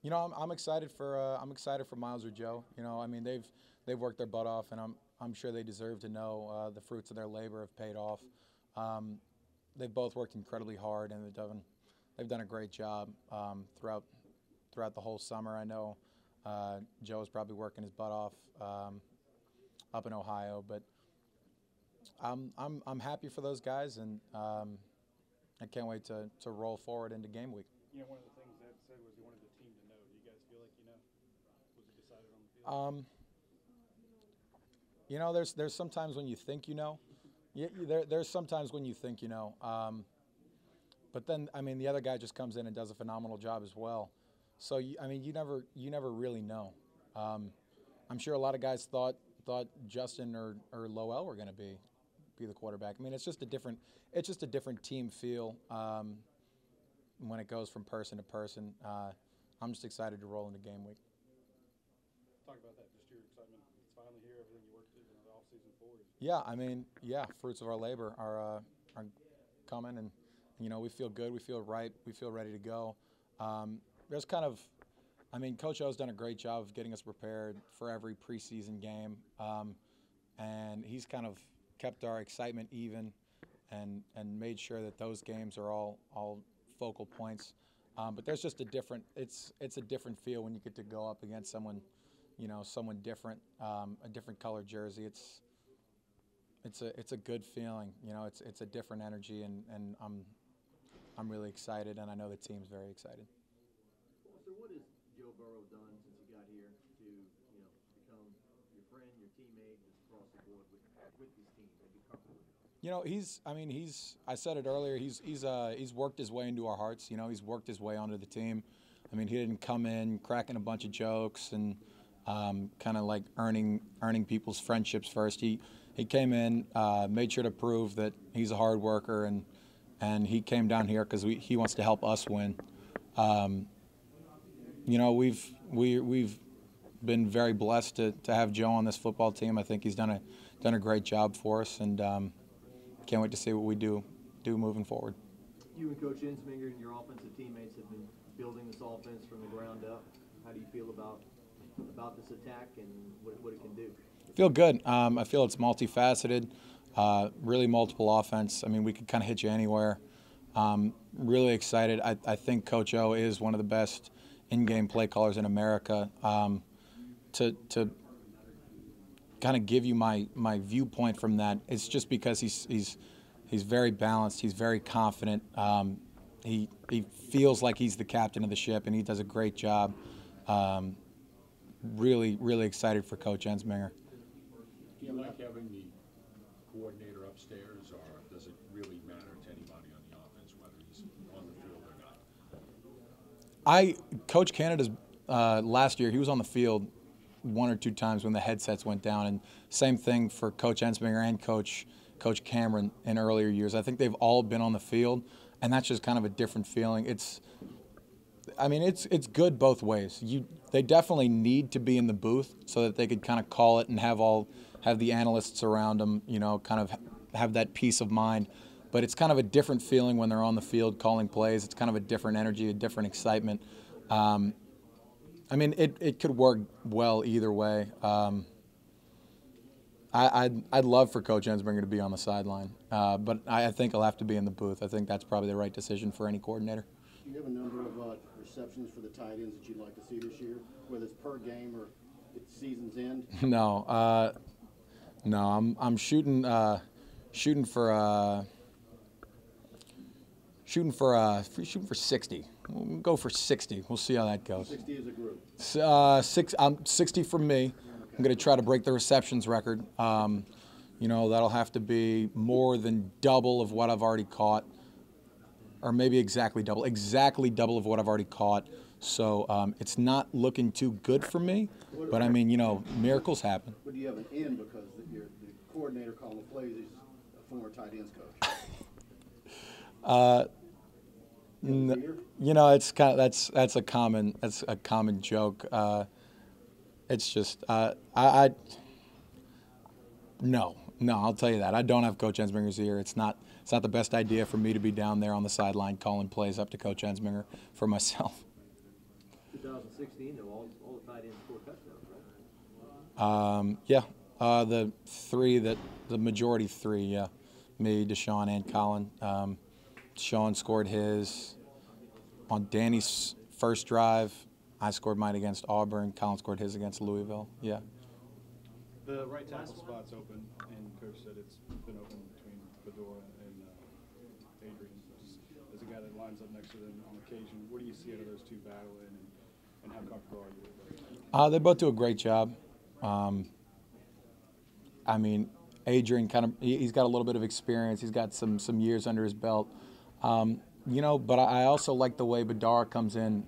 You know, I'm excited for Miles or Joe. You know, I mean they've worked their butt off, and I'm sure they deserve to know the fruits of their labor have paid off. They've both worked incredibly hard, and they've done a great job throughout the whole summer. I know Joe is probably working his butt off up in Ohio, but I'm happy for those guys, and I can't wait to roll forward into game week. You know, one of the things Ed said was he wanted the team to know. Do you guys feel like you know? Was it decided on the field? You know, there's sometimes when you think you know. There's sometimes when you think you know. But then, I mean, the other guy just comes in and does a phenomenal job as well. So, I mean, you never really know. I'm sure a lot of guys thought Justin or Lowell were going to be the quarterback. I mean, it's just a different team feel when it goes from person to person. I'm just excited to roll into game week. Talk about that. Just your excitement. It's finally here. Everything you worked the off season for. Yeah, I mean, yeah, fruits of our labor are coming, and you know we feel good. We feel right. We feel ready to go. There's kind of, I mean, Coach O's done a great job of getting us prepared for every preseason game, and he's kind of kept our excitement even, and made sure that those games are all focal points. But there's just it's a different feel when you get to go up against someone, you know, someone different, a different color jersey. It's a good feeling, you know. It's a different energy, and I'm really excited, and I know the team's very excited. So what has Joe Burrow done since he got here to, you know, become your friend, your teammate, just across the board with this team and be comfortable with it? You know, I said it earlier. He's worked his way into our hearts. You know, he's worked his way onto the team. I mean, he didn't come in cracking a bunch of jokes and kind of like earning people's friendships first. He came in, made sure to prove that he's a hard worker, and he came down here because he wants to help us win. You know, we've been very blessed to have Joe on this football team. I think he's done a great job for us, and can't wait to see what we do moving forward. You and Coach Ensminger and your offensive teammates have been building this offense from the ground up. How do you feel about this attack and what it can do? I feel good. I feel it's multifaceted, really multiple offense. I mean, we could kind of hit you anywhere. Really excited. I think Coach O is one of the best in-game play callers in America. To kind of give you my viewpoint from that, it's just because he's very balanced. He's very confident. He feels like he's the captain of the ship, and he does a great job. Really excited for Coach Ensminger. Do you like having the coordinator upstairs, or does it really matter to anybody on the offense whether he's on the field or not? Coach Canada's last year, he was on the field one or two times when the headsets went down, and same thing for Coach Ensminger and Coach Cameron in earlier years. I think they've all been on the field, and that's just kind of a different feeling. It's good both ways. They definitely need to be in the booth so that they could kind of call it and have the analysts around them, you know, kind of have that peace of mind. But it's kind of a different feeling when they're on the field calling plays. It's kind of a different energy, a different excitement. I mean, it could work well either way. I'd love for Coach Ensminger to be on the sideline, but I think he'll have to be in the booth. I think that's probably the right decision for any coordinator. Do you have a number of receptions for the tight ends that you'd like to see this year, whether it's per game or at the season's end? No, I'm shooting for 60. We'll go for 60. We'll see how that goes. 60 as a group. 60 from me. Okay. I'm going to try to break the receptions record. You know, that'll have to be more than double of what I've already caught, or maybe exactly double of what I've already caught. So it's not looking too good for me, but I mean, you know, miracles happen. But do you have an end because the coordinator calling the plays is a former tight ends coach? You know, it's kind of, that's a common joke. It's just no, I'll tell you that. I don't have Coach Ensminger's ear. It's not the best idea for me to be down there on the sideline calling plays up to Coach Ensminger for myself. 2016, though, all the tight ends scored touchdowns, right? Yeah, the majority three, yeah. Me, Deshaun, and Colin. Deshaun scored his on Danny's first drive. I scored mine against Auburn. Colin scored his against Louisville. Yeah. The right tackle spot's open, and Coach said it's been open between Fedora and Adrian. As a guy that lines up next to them on occasion, what do you see out of those two battling, and how comfortable are you with that? They both do a great job. I mean, Adrian he's got a little bit of experience. He's got some years under his belt. But I also like the way Badara comes in.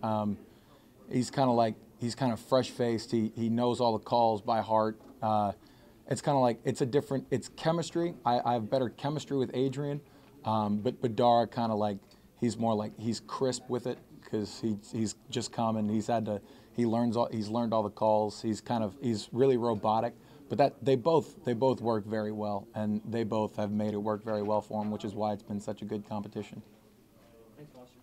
He's kind of fresh-faced. He knows all the calls by heart. It's kind of like it's chemistry. I have better chemistry with Adrian, but Badara kind of he's more he's crisp with it because he's just come and he's learned all the calls. He's really robotic. But they both work very well, and they both have made it work very well for him, which is why it's been such a good competition. Thanks, Foster.